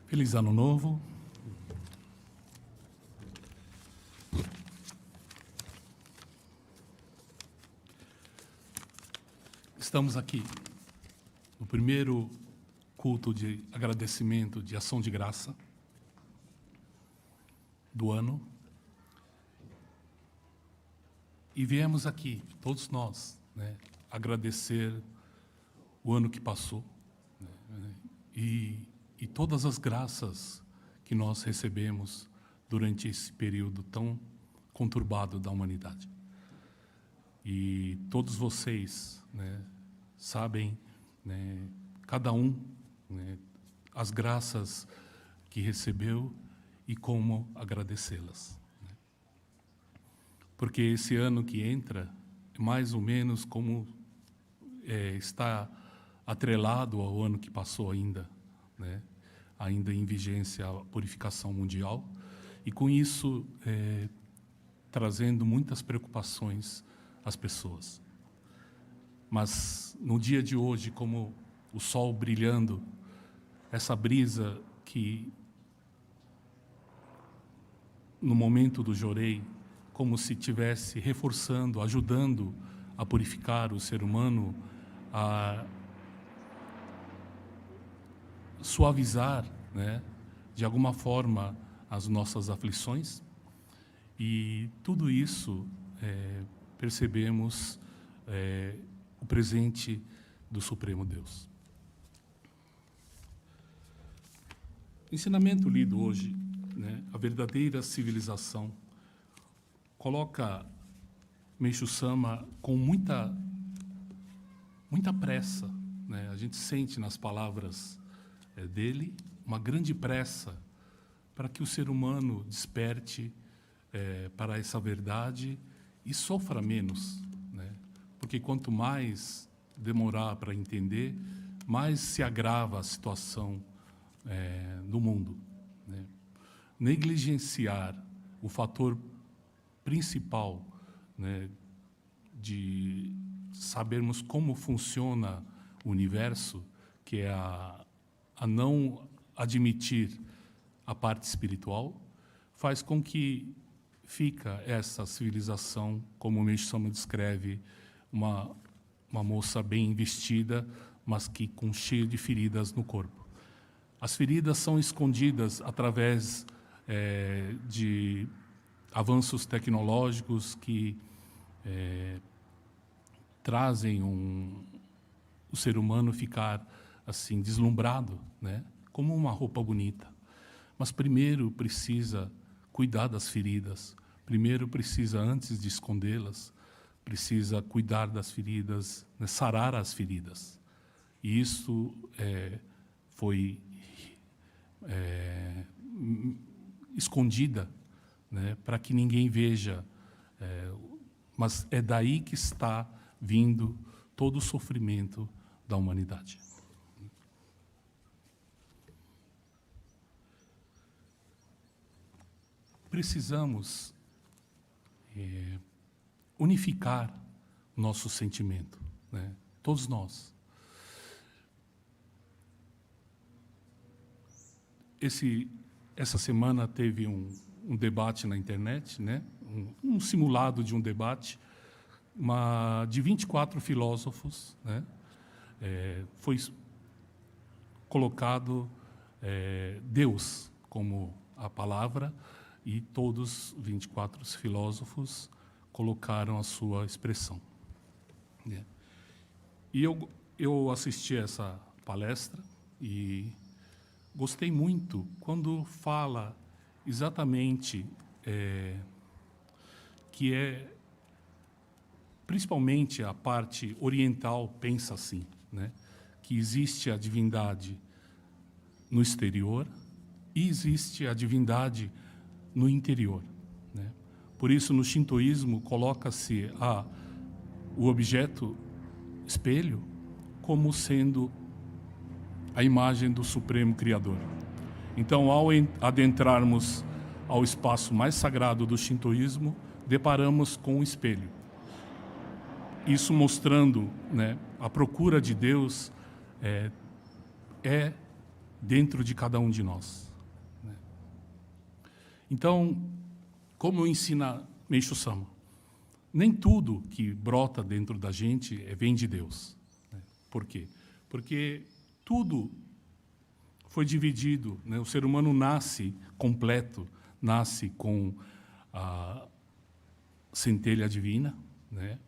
Feliz Ano Novo. Estamos aqui no primeiro culto de agradecimento, de ação de graça do ano. E viemos aqui, todos nós, agradecer o ano que passou, e todas as graças que nós recebemos durante esse período tão conturbado da humanidade. E todos vocês sabem, cada um, as graças que recebeu e como agradecê-las. Porque esse ano que entra, é mais ou menos como está atrelado ao ano que passou ainda, ainda em vigência a purificação mundial, e com isso trazendo muitas preocupações às pessoas. Mas no dia de hoje, como o sol brilhando, essa brisa que no momento do jorei, como se estivesse reforçando, ajudando a purificar o ser humano, a suavizar, de alguma forma, as nossas aflições. E tudo isso percebemos o presente do Supremo Deus. Ensinamento lido hoje, a verdadeira civilização, coloca Meishu Sama com muita pressa. A gente sente nas palavras dele uma grande pressa para que o ser humano desperte para essa verdade e sofra menos. Porque quanto mais demorar para entender, mais se agrava a situação do mundo. Negligenciar o fator principal, de sabermos como funciona o universo, que é a não admitir a parte espiritual, faz com que fica essa civilização, como o Meishu Sama descreve, uma moça bem vestida, mas que cheia de feridas no corpo. As feridas são escondidas através de avanços tecnológicos que trazem o ser humano ficar assim deslumbrado, como uma roupa bonita. Mas primeiro precisa cuidar das feridas. Primeiro precisa, antes de escondê-las, precisa cuidar das feridas, sarar as feridas. E isso foi escondida, para que ninguém veja, mas é daí que está vindo todo o sofrimento da humanidade. Precisamos unificar nosso sentimento, todos nós. Essa semana teve um debate na internet, um simulado de um debate, de 24 filósofos, foi colocado Deus como a palavra, e todos 24 filósofos colocaram a sua expressão. E eu assisti essa palestra e gostei muito quando fala exatamente que principalmente a parte oriental pensa assim, que existe a divindade no exterior e existe a divindade no interior. Por isso, no shintoísmo, coloca-se o objeto espelho como sendo a imagem do Supremo Criador. Então, ao adentrarmos ao espaço mais sagrado do shintoísmo, deparamos com um espelho. Isso mostrando, a procura de Deus é dentro de cada um de nós, né? Então, como ensina Meishu Sama, nem tudo que brota dentro da gente vem de Deus, né? Por quê? Porque tudo foi dividido, né? O ser humano nasce completo, nasce com a centelha divina, né?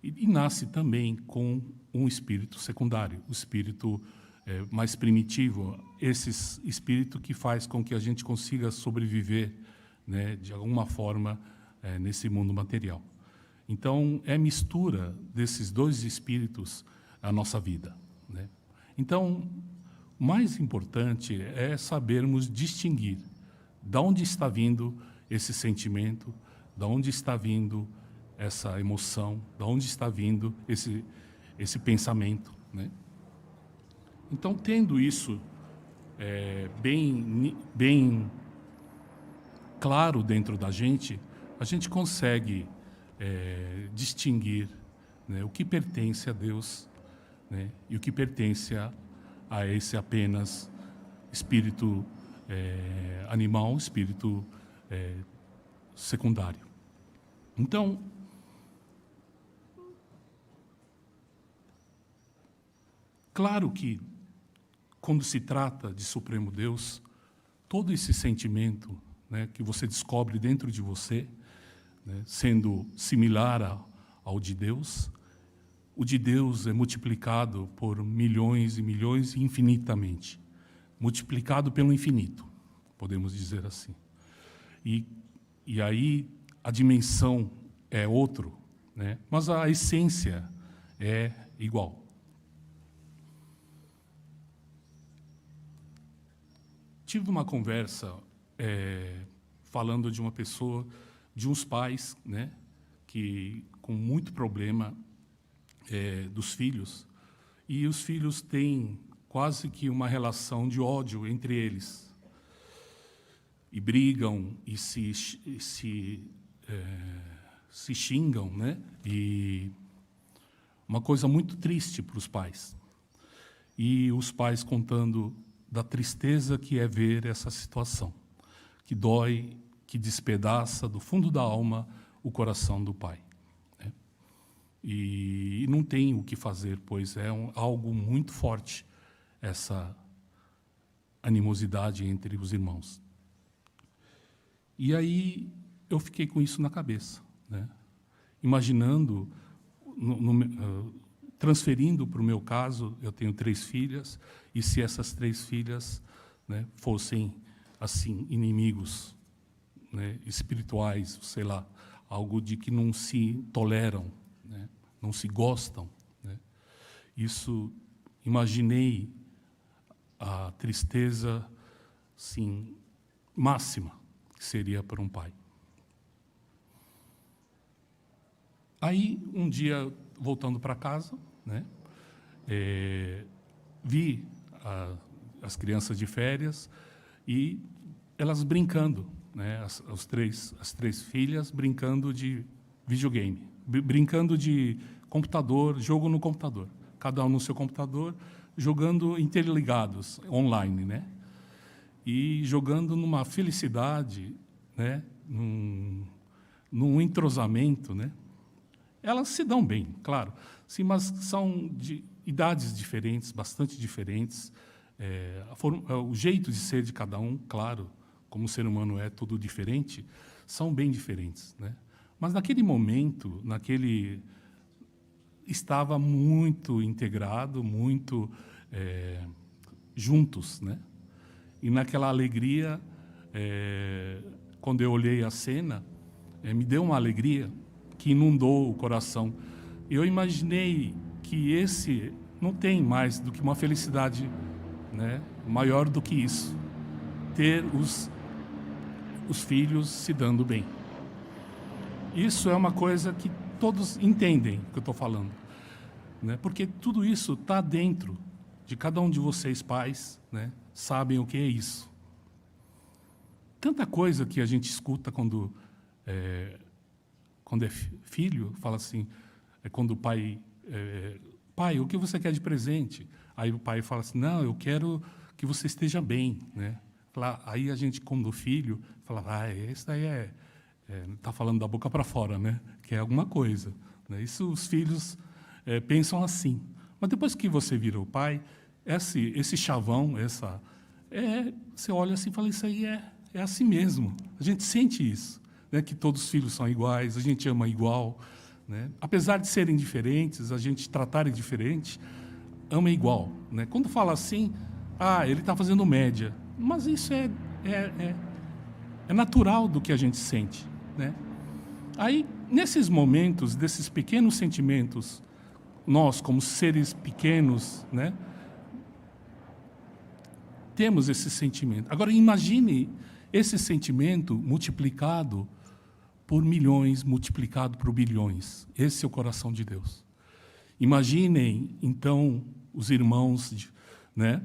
E nasce também com um espírito secundário, o espírito mais primitivo, esse espírito que faz com que a gente consiga sobreviver, né, de alguma forma, nesse mundo material. Então, é a mistura desses dois espíritos a nossa vida, né? Então, o mais importante é sabermos distinguir de onde está vindo esse sentimento, de onde está vindo essa emoção, de onde está vindo esse pensamento, né? Então, tendo isso bem claro dentro da gente, a gente consegue distinguir, né, o que pertence a Deus, né, e o que pertence a esse apenas espírito animal, espírito secundário. Então, claro que, quando se trata de Supremo Deus, todo esse sentimento, né, que você descobre dentro de você, né, sendo similar ao de Deus, o de Deus é multiplicado por milhões e milhões infinitamente, multiplicado pelo infinito, podemos dizer assim. E aí a dimensão é outro, né, mas a essência é igual. Tive uma conversa falando de uma pessoa, de uns pais, né, que com muito problema dos filhos, e os filhos têm quase que uma relação de ódio entre eles, e brigam e se xingam, né? E uma coisa muito triste para os pais. E os pais contando da tristeza que é ver essa situação, que dói, que despedaça do fundo da alma o coração do pai, né? E não tem o que fazer, pois é algo muito forte, essa animosidade entre os irmãos. E aí eu fiquei com isso na cabeça, né? Imaginando, transferindo para o meu caso, eu tenho 3 filhas, e se essas 3 filhas, né, fossem, assim, inimigos, né, espirituais, sei lá, algo de que não se toleram, né, não se gostam, né? Isso, imaginei a tristeza, sim, máxima que seria para um pai. Aí, um dia, voltando para casa, né, vi as crianças de férias e elas brincando, né, as três filhas brincando de videogame, brincando de computador, jogo no computador, cada um no seu computador, jogando interligados, online, né, e jogando numa felicidade, né, num entrosamento, né. Elas se dão bem, claro, sim, mas são de idades diferentes, bastante diferentes. O jeito de ser de cada um, claro, como o ser humano é tudo diferente, são bem diferentes, né? Mas naquele momento, estava muito integrado, muito juntos, né? E naquela alegria, quando eu olhei a cena, me deu uma alegria que inundou o coração. Eu imaginei que esse não tem mais do que uma felicidade, né, maior do que isso, ter os filhos se dando bem. Isso é uma coisa que todos entendem o que eu estou falando, né, porque tudo isso está dentro de cada um de vocês, pais, né, sabem o que é isso. Tanta coisa que a gente escuta quando é filho, fala assim, quando o pai, pai, o que você quer de presente? Aí o pai fala assim, não, eu quero que você esteja bem, né? Aí a gente, como filho, fala, esse daí está falando da boca para fora, né? Que é alguma coisa, né? Isso os filhos pensam assim. Mas depois que você vira o pai, esse chavão, você olha assim e fala, isso aí é assim mesmo. A gente sente isso, né? Que todos os filhos são iguais, a gente ama igual, né? Apesar de serem diferentes, a gente tratarem diferente, ama igual, né? Quando fala assim, ele está fazendo média. Mas isso é natural do que a gente sente, né? Aí, nesses momentos, desses pequenos sentimentos, nós, como seres pequenos, né, temos esse sentimento. Agora, imagine esse sentimento multiplicado por milhões, multiplicado por bilhões. Esse é o coração de Deus. Imaginem, então, os irmãos, né?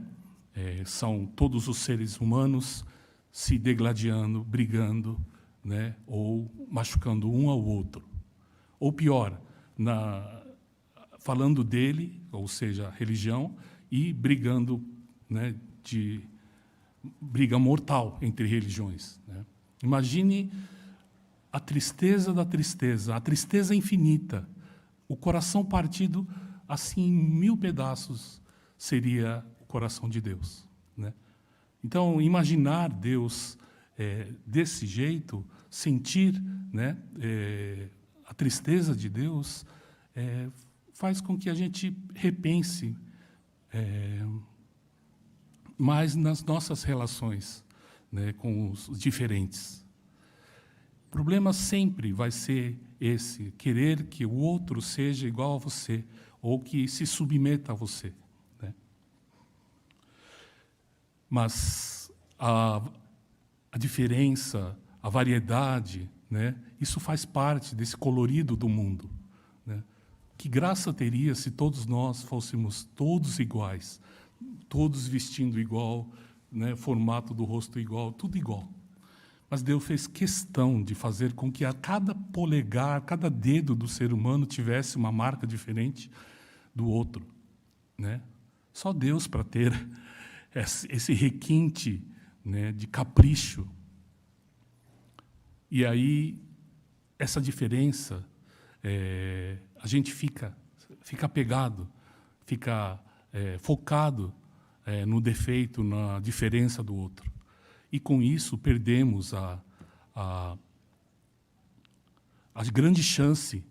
São todos os seres humanos se degladiando, brigando, né? Ou machucando um ao outro. Ou pior, falando dele, ou seja, religião, e brigando, né? De briga mortal entre religiões, né? Imagine a tristeza da tristeza, a tristeza infinita, o coração partido assim em 1000 pedaços seria o coração de Deus, né? Então, imaginar Deus desse jeito, sentir, né, a tristeza de Deus, faz com que a gente repense mais nas nossas relações, né, com os diferentes. O problema sempre vai ser esse, querer que o outro seja igual a você, ou que se submeta a você, né? Mas a diferença, a variedade, né, isso faz parte desse colorido do mundo, né? Que graça teria se todos nós fôssemos todos iguais, todos vestindo igual, né, formato do rosto igual, tudo igual. Mas Deus fez questão de fazer com que a cada polegar, cada dedo do ser humano tivesse uma marca diferente do outro, né? Só Deus para ter esse requinte, né, de capricho. E aí, essa diferença, a gente fica apegado, fica focado no defeito, na diferença do outro. E, com isso, perdemos a grande chance,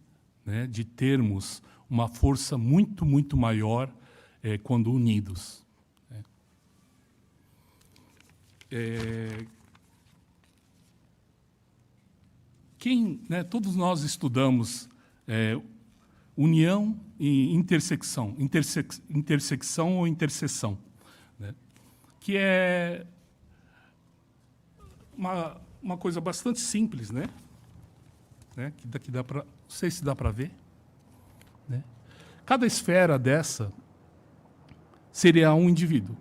né, de termos uma força muito, muito maior quando unidos. Né, todos nós estudamos união e intersecção, intersecção ou interseção, né, que é uma coisa bastante simples, né? Que daqui dá para, não sei se dá para ver, né? Cada esfera dessa seria um indivíduo,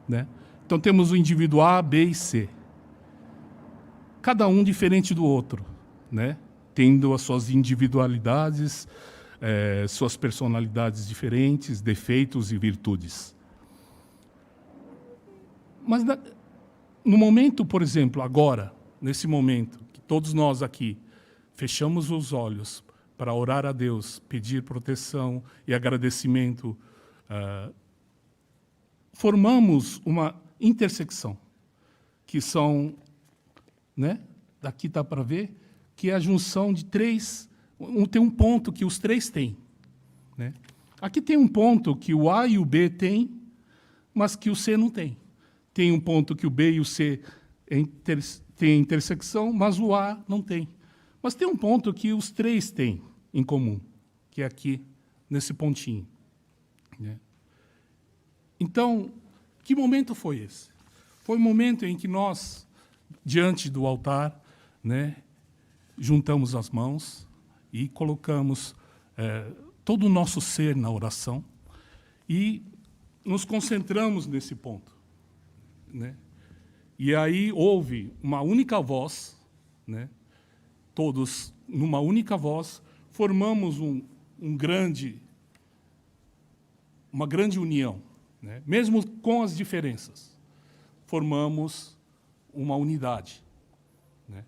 né? Então temos o indivíduo A, B e C, cada um diferente do outro, né? Tendo as suas individualidades, suas personalidades diferentes, defeitos e virtudes. Mas no momento, por exemplo, agora, nesse momento, que todos nós aqui fechamos os olhos para orar a Deus, pedir proteção e agradecimento, formamos uma intersecção, que são, né, daqui dá para ver, que é a junção de três, tem um ponto que os três têm, né? Aqui tem um ponto que o A e o B têm, mas que o C não tem. Tem um ponto que o B e o C têm intersecção, mas o A não tem. Mas tem um ponto que os três têm em comum, que é aqui, nesse pontinho, né? Então, que momento foi esse? Foi o momento em que nós, diante do altar, né, juntamos as mãos e colocamos todo o nosso ser na oração e nos concentramos nesse ponto, né? E aí houve uma única voz, né? Todos, numa única voz, formamos uma grande união, né? Mesmo com as diferenças, formamos uma unidade, né?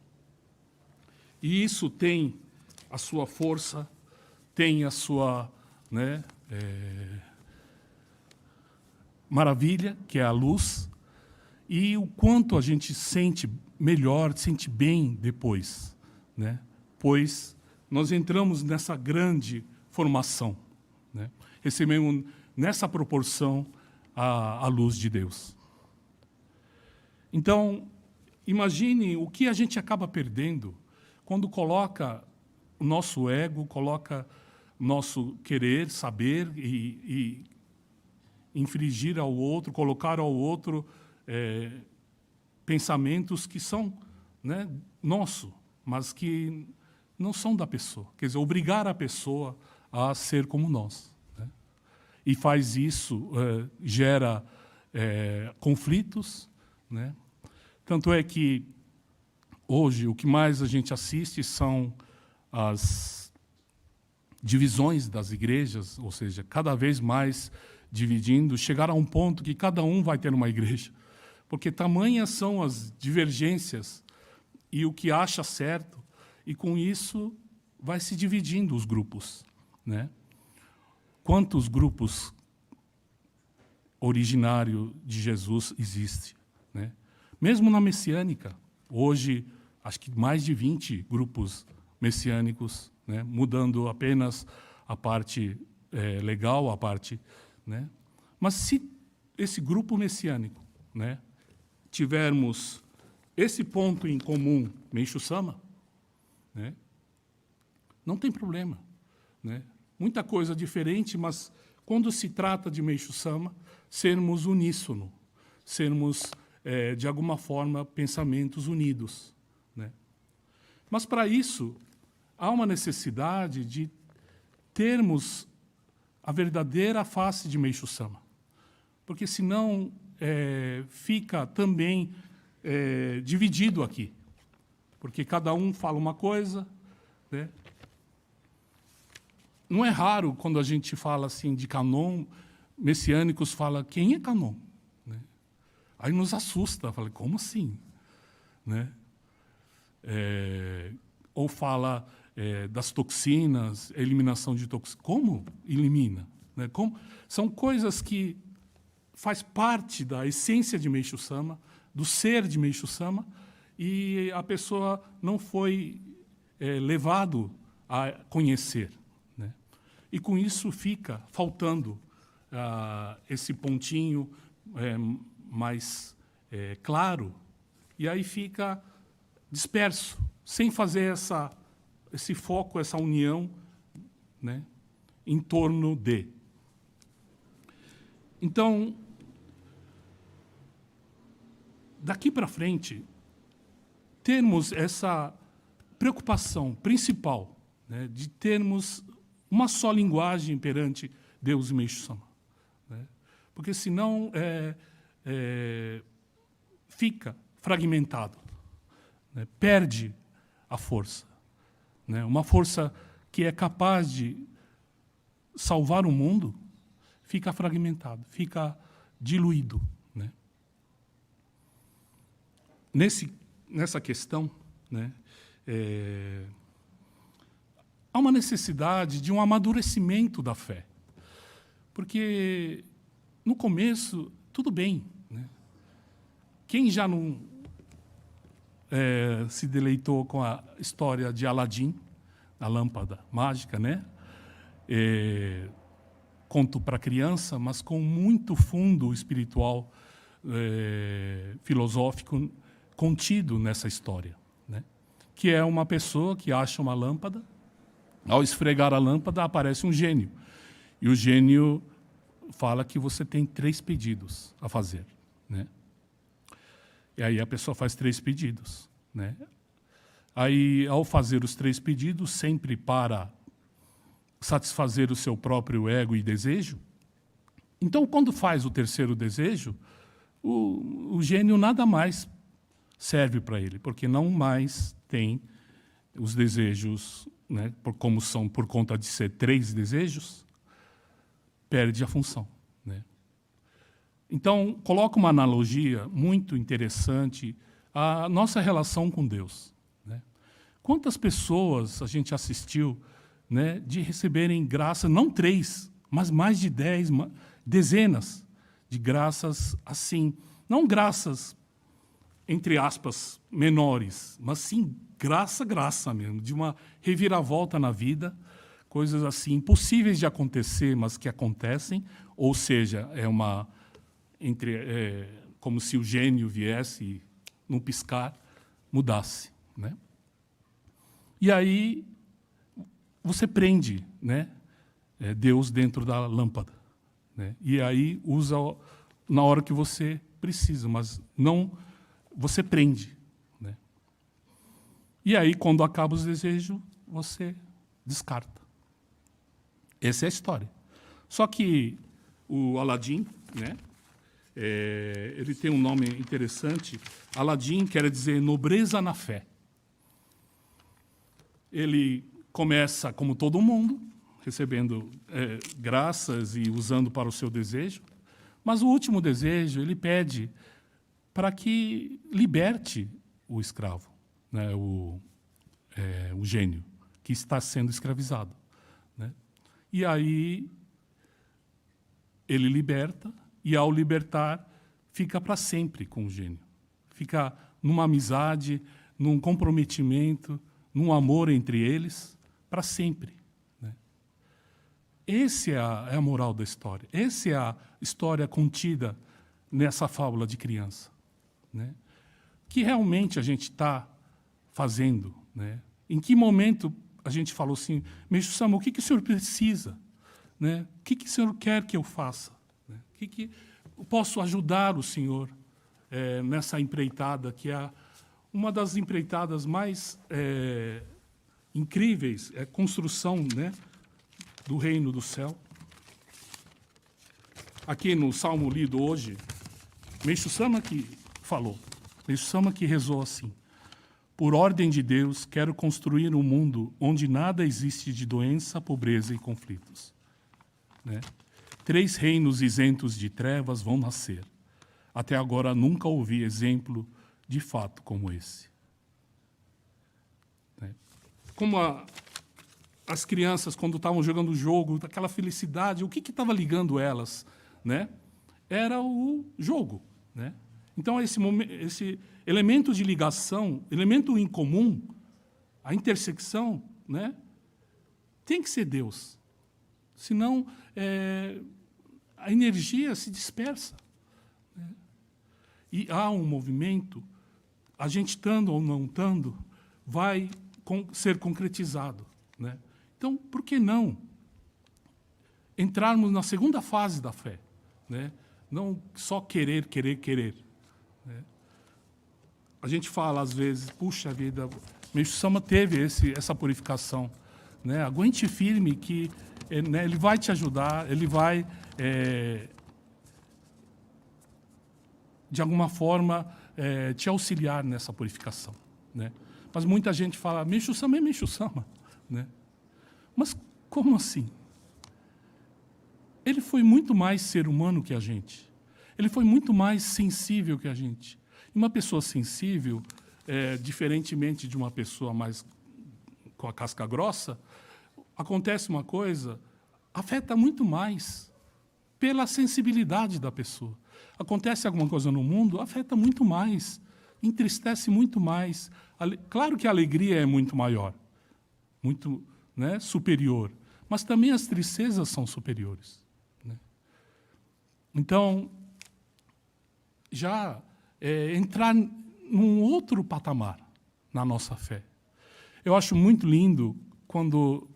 E isso tem a sua força, tem a sua, né, maravilha, que é a luz, e o quanto a gente sente melhor, sente bem depois, né? Pois nós entramos nessa grande formação, né? Recebemos nessa proporção a luz de Deus. Então, imagine o que a gente acaba perdendo quando coloca o nosso ego, coloca o nosso querer, saber e infringir ao outro, colocar ao outro pensamentos que são, né, nosso, mas que não são da pessoa. Quer dizer, obrigar a pessoa a ser como nós, né? E faz isso, gera conflitos, né? Tanto é que, hoje, o que mais a gente assiste são as divisões das igrejas, ou seja, cada vez mais dividindo, chegar a um ponto que cada um vai ter uma igreja. Porque tamanhas são as divergências e o que acha certo, e com isso vai se dividindo os grupos, né? Quantos grupos originários de Jesus existem, né? Mesmo na messiânica, hoje, acho que mais de 20 grupos messiânicos, né? Mudando apenas a parte legal, a parte, né? Mas se esse grupo messiânico, né, tivermos esse ponto em comum, Meishu Sama, né, não tem problema, né? Muita coisa diferente, mas quando se trata de Meishu Sama, sermos uníssono, sermos, de alguma forma, pensamentos unidos, né? Mas, para isso, há uma necessidade de termos a verdadeira face de Meishu Sama, porque, senão, fica também dividido aqui, porque cada um fala uma coisa, né? Não é raro, quando a gente fala assim de Kanon, messiânicos falam, quem é Kanon? Né? Aí nos assusta, fala, como assim? Né? Ou fala das toxinas, eliminação de toxinas. Como elimina? Né? São coisas que faz parte da essência de Meishu Sama, do ser de Meishu Sama, e a pessoa não foi levado a conhecer, né? E com isso fica faltando esse pontinho mais claro, e aí fica disperso, sem fazer esse foco, essa união, né, em torno de. Então, daqui para frente, termos essa preocupação principal, né, de termos uma só linguagem perante Deus e Meishu Sama, né? Porque, senão, fica fragmentado, né? Perde a força, né? Uma força que é capaz de salvar o mundo fica fragmentado, fica diluído, né? Nessa questão, né, há uma necessidade de um amadurecimento da fé. Porque, no começo, tudo bem, né? Quem já não se deleitou com a história de Aladim, a lâmpada mágica, né? Conto para criança, mas com muito fundo espiritual, filosófico, contido nessa história, né? Que é uma pessoa que acha uma lâmpada, ao esfregar a lâmpada aparece um gênio, e o gênio fala que você tem 3 pedidos a fazer, né? E aí a pessoa faz 3 pedidos, né? Aí, ao fazer os 3 pedidos, sempre para satisfazer o seu próprio ego e desejo, então, quando faz o 3º desejo, o gênio nada mais serve para ele, porque não mais tem os desejos, né, como são por conta de ser 3 desejos, perde a função, né? Então, coloco uma analogia muito interessante à nossa relação com Deus, né? Quantas pessoas a gente assistiu, né, de receberem graça, não 3, mas mais de 10, dezenas de graças assim. Não graças, entre aspas, menores, mas sim graça mesmo, de uma reviravolta na vida, coisas assim impossíveis de acontecer, mas que acontecem, ou seja, como se o gênio viesse e, num piscar, mudasse, né? E aí você prende, né, Deus dentro da lâmpada, né? E aí usa na hora que você precisa, mas não você prende, né? E aí, quando acaba os desejos, você descarta. Essa é a história. Só que o Aladim, né, ele tem um nome interessante. Aladim quer dizer nobreza na fé. Ele começa, como todo mundo, recebendo graças e usando para o seu desejo, mas o último desejo ele pede para que liberte o escravo, né, o gênio, que está sendo escravizado, né? E aí ele liberta, e ao libertar, fica para sempre com o gênio. Fica numa amizade, num comprometimento, num amor entre eles, para sempre, né? Essa é a moral da história. Essa é a história contida nessa fábula de criança, né? Que realmente a gente está fazendo, né? Em que momento a gente falou assim, Meixo Sama, o que o senhor precisa, né? O que o senhor quer que eu faça, né? O que eu posso ajudar o senhor nessa empreitada, que é uma das empreitadas mais incríveis, é a construção, né, do reino do céu. Aqui no Salmo lido hoje, Meixo Sama que falou, Meixo Sama que rezou assim: por ordem de Deus, quero construir um mundo onde nada existe de doença, pobreza e conflitos, né? 3 reinos isentos de trevas vão nascer. Até agora nunca ouvi exemplo de fato como esse, né? Como as crianças, quando estavam jogando o jogo, aquela felicidade, o que estava ligando elas, né? Era o jogo, né? Então, esse elemento de ligação, elemento em comum, a intersecção, né, tem que ser Deus. Senão, a energia se dispersa, né? E há um movimento, a gente estando ou não estando, vai ser concretizado, né? Então, por que não entrarmos na segunda fase da fé, né? Não só querer, né? A gente fala, às vezes, puxa vida, Meixo Sama teve essa purificação, né? Aguente firme que, né, ele vai te ajudar, ele vai, de alguma forma, te auxiliar nessa purificação, né? Mas muita gente fala, Meixo Sama é Meixo Sama, né? Mas como assim? Ele foi muito mais ser humano que a gente. Ele foi muito mais sensível que a gente. E uma pessoa sensível, diferentemente de uma pessoa mais com a casca grossa, acontece uma coisa, afeta muito mais pela sensibilidade da pessoa. Acontece alguma coisa no mundo, afeta muito mais, entristece muito mais. Claro que a alegria é muito maior, muito, né, superior, mas também as tristezas são superiores, né? Então, já entrar num outro patamar na nossa fé. Eu acho muito lindo quando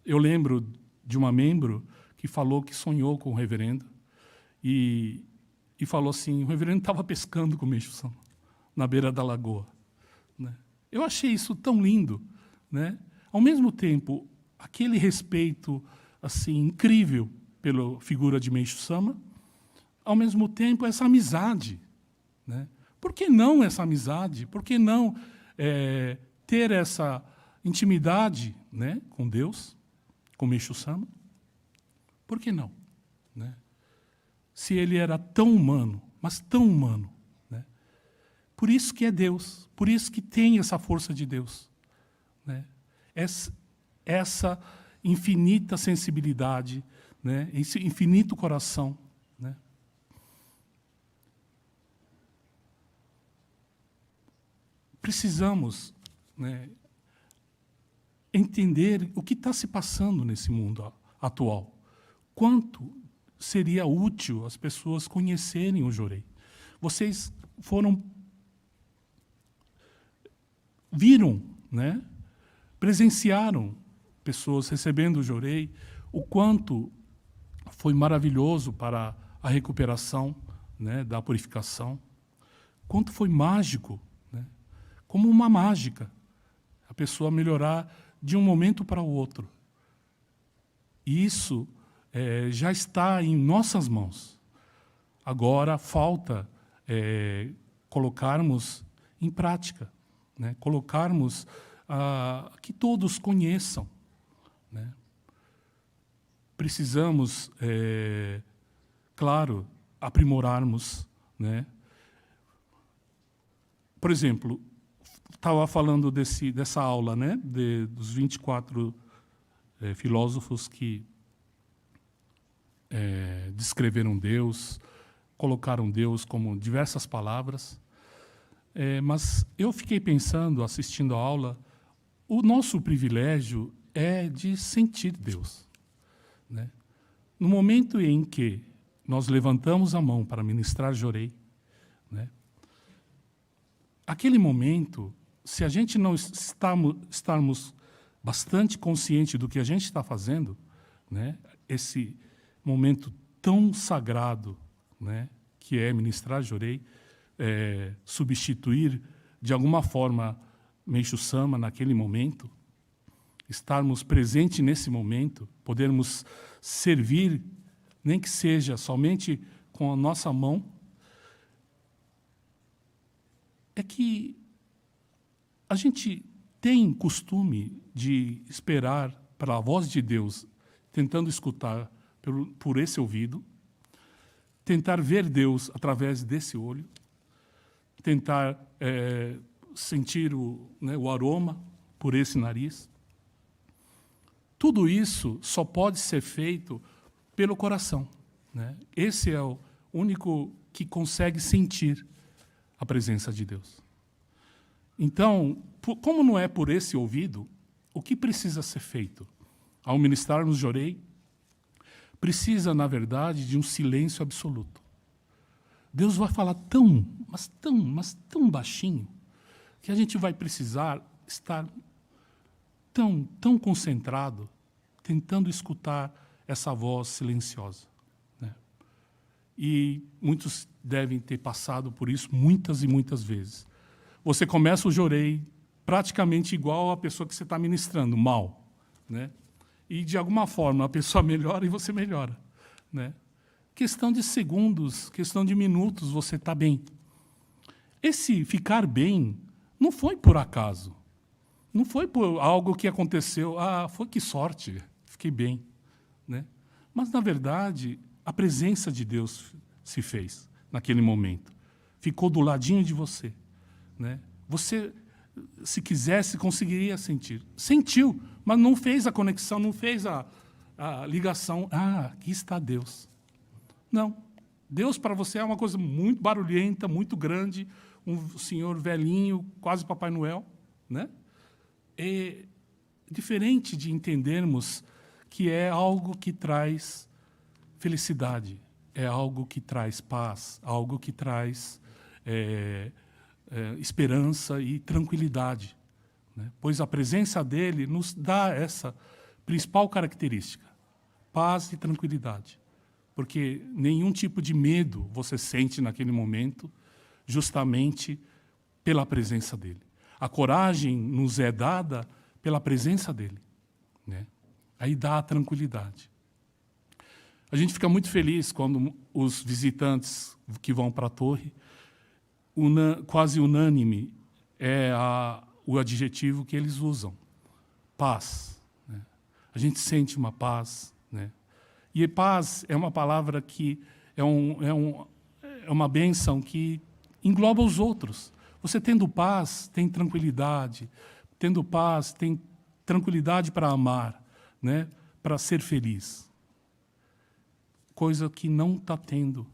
eu lembro de uma membro que falou que sonhou com o reverendo e falou assim, o reverendo estava pescando com o Meixo Sama na beira da lagoa, né? Eu achei isso tão lindo, né? Ao mesmo tempo, aquele respeito assim incrível pela figura de Meixo Sama, ao mesmo tempo essa amizade, né? Por que não essa amizade? Por que não ter essa intimidade, né, com Deus, com Meixo Sama? Por que não, né? se ele era tão humano, mas tão humano, né? Por isso que é Deus, por isso que tem essa força de Deus, né? Essa infinita sensibilidade, né? Esse infinito coração, né? Precisamos, né, entender o que está se passando nesse mundo atual. Quanto seria útil as pessoas conhecerem o Jorei. Vocês viram, né, presenciaram pessoas recebendo o Jorei, o quanto foi maravilhoso para a recuperação, né, da purificação, quanto foi mágico, né, como uma mágica, a pessoa melhorar de um momento para o outro. E isso já está em nossas mãos. Agora falta colocarmos em prática, né, colocarmos que todos conheçam, né. Precisamos, claro, aprimorarmos, né. Por exemplo, estava falando dessa aula, né, dos 24 filósofos que descreveram Deus, colocaram Deus como diversas palavras. Mas eu fiquei pensando, assistindo a aula, o nosso privilégio é de sentir Deus, né? No momento em que nós levantamos a mão para ministrar Jorei, né, aquele momento, se a gente não estarmos bastante conscientes do que a gente está fazendo, né, esse momento tão sagrado, né, que é ministrar Jorei, substituir, de alguma forma, Meixo Sama naquele momento, estarmos presentes nesse momento, podermos servir, nem que seja somente com a nossa mão, é que a gente tem costume de esperar para a voz de Deus, tentando escutar por esse ouvido, tentar ver Deus através desse olho, tentar sentir o aroma por esse nariz. Tudo isso só pode ser feito pelo coração, né? Esse é o único que consegue sentir a presença de Deus. Então, como não é por esse ouvido, o que precisa ser feito? Ao ministrarmos Jorei, precisa, na verdade, de um silêncio absoluto. Deus vai falar mas tão baixinho, que a gente vai precisar estar tão concentrado, tentando escutar essa voz silenciosa, né? E muitos devem ter passado por isso muitas e muitas vezes. Você começa o Jorei praticamente igual à pessoa que você está ministrando, mal, né? E, de alguma forma, a pessoa melhora e você melhora, né? Questão de segundos, questão de minutos, você está bem. Esse ficar bem não foi por acaso. Não foi por algo que aconteceu. Foi que sorte, fiquei bem, né? Mas, na verdade, a presença de Deus se fez naquele momento. Ficou do ladinho de você, né? Você, se quisesse, conseguiria sentir. Sentiu, mas não fez a conexão, não fez a ligação. Aqui está Deus. Não. Deus para você é uma coisa muito barulhenta, muito grande, um senhor velhinho, quase Papai Noel, né? É diferente de entendermos que é algo que traz felicidade, é algo que traz paz, algo que traz esperança e tranquilidade, né? Pois a presença dele nos dá essa principal característica, paz e tranquilidade. Porque nenhum tipo de medo você sente naquele momento, justamente pela presença dele. A coragem nos é dada pela presença dele, né? Aí dá a tranquilidade. A gente fica muito feliz quando os visitantes que vão para a torre, quase unânime é o adjetivo que eles usam, paz, né? A gente sente uma paz, né? E paz é uma palavra que é uma bênção que engloba os outros. Você tendo paz, tem tranquilidade. Tendo paz, tem tranquilidade para amar, né? Para ser feliz. Coisa que não está tendo.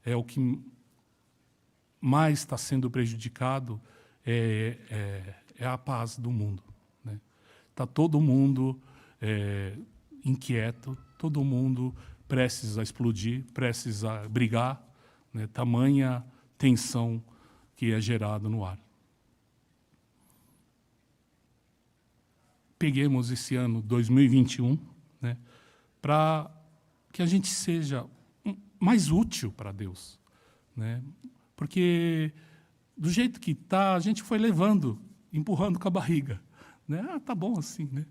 É o que mais está sendo prejudicado, é a paz do mundo. Está todo mundo inquieto, todo mundo prestes a explodir, prestes a brigar, né? Tamanha tensão que é gerada no ar. Peguemos esse ano 2021, né, para que a gente seja mais útil para Deus, né? Porque do jeito que está, a gente foi levando, empurrando com a barriga, né? Ah, tá bom assim, né?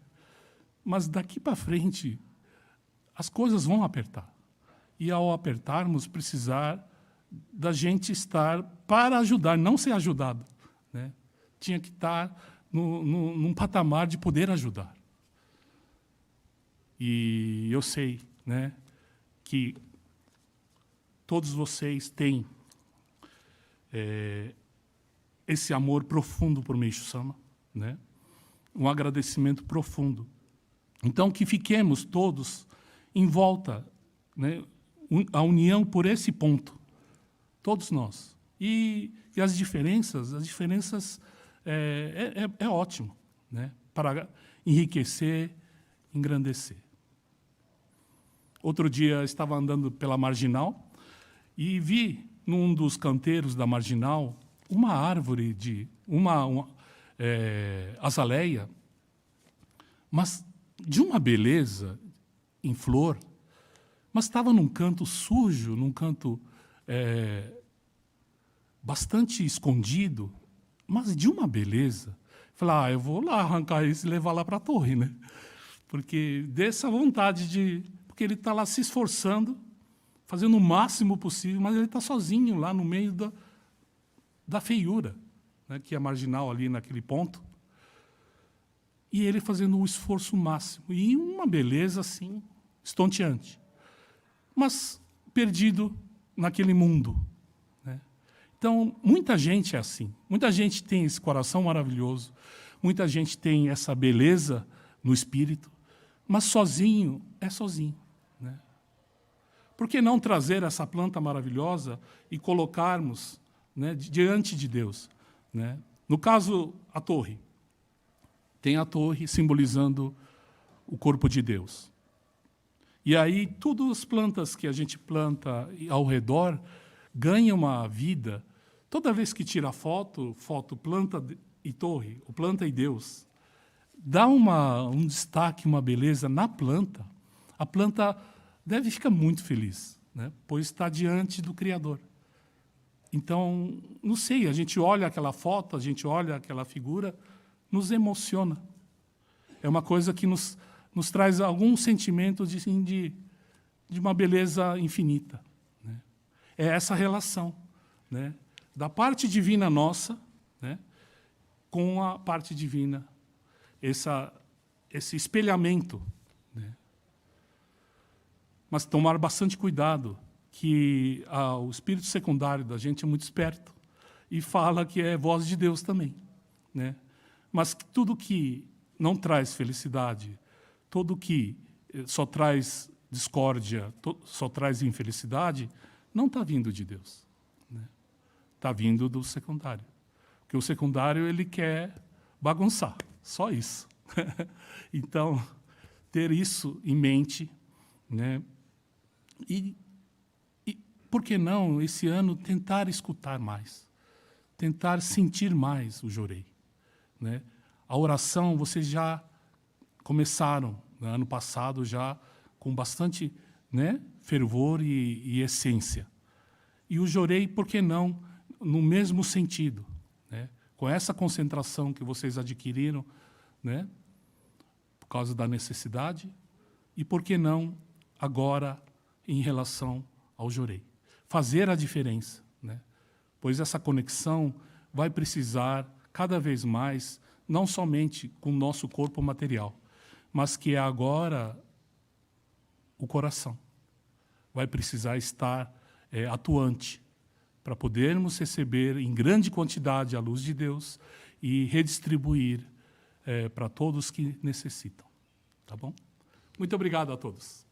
Mas daqui para frente as coisas vão apertar. E ao apertarmos, precisar da gente estar para ajudar, não ser ajudado, né? Tinha que estar num patamar de poder ajudar. E eu sei, né, que todos vocês têm esse amor profundo por Meishu Sama, né? Um agradecimento profundo. Então, que fiquemos todos em volta, né, a união por esse ponto, todos nós. E as diferenças é ótimo, né, para enriquecer, engrandecer. Outro dia estava andando pela Marginal e vi num dos canteiros da Marginal uma árvore uma azaleia, mas de uma beleza em flor, mas estava num canto sujo, num canto bastante escondido, mas de uma beleza. Falei, eu vou lá arrancar isso e levar lá para a torre, né? Porque dessa vontade de... Porque ele está lá se esforçando, fazendo o máximo possível, mas ele está sozinho lá no meio da feiura, né, que é marginal ali naquele ponto. E ele fazendo o esforço máximo. E uma beleza, assim, estonteante. Mas perdido naquele mundo. Né? Então, muita gente é assim. Muita gente tem esse coração maravilhoso. Muita gente tem essa beleza no espírito. Mas sozinho é sozinho. Né? Por que não trazer essa planta maravilhosa e colocarmos, né, diante de Deus? Né? No caso, a torre. Tem a torre simbolizando o corpo de Deus. E aí, todas as plantas que a gente planta ao redor ganham uma vida. Toda vez que tira foto planta e torre, ou planta e Deus, dá um destaque, uma beleza na planta. A planta deve ficar muito feliz, né? Pois está diante do Criador. Então, não sei, a gente olha aquela foto, a gente olha aquela figura, nos emociona. É uma coisa que nos traz algum sentimento de uma beleza infinita. Né? É essa relação, né, da parte divina nossa, né, com a parte divina, esse espelhamento. Né? Mas tomar bastante cuidado, que o espírito secundário da gente é muito esperto e fala que é voz de Deus também. Né? Mas tudo que não traz felicidade, tudo que só traz discórdia, só traz infelicidade, não está vindo de Deus. Está vindo do secundário. Porque o secundário ele quer bagunçar, só isso. Então, ter isso em mente, né? E por que não, esse ano, tentar escutar mais, tentar sentir mais o Jorei. Né? A oração, vocês já começaram, no ano passado, já com bastante, né, fervor e essência. E o Jorei, por que não, no mesmo sentido, né? Com essa concentração que vocês adquiriram, né, por causa da necessidade, e por que não agora em relação ao Jorei. Fazer a diferença, né? Pois essa conexão vai precisar cada vez mais, não somente com o nosso corpo material, mas que é agora o coração. Vai precisar estar atuante, para podermos receber em grande quantidade a luz de Deus e redistribuir para todos que necessitam. Tá bom? Muito obrigado a todos.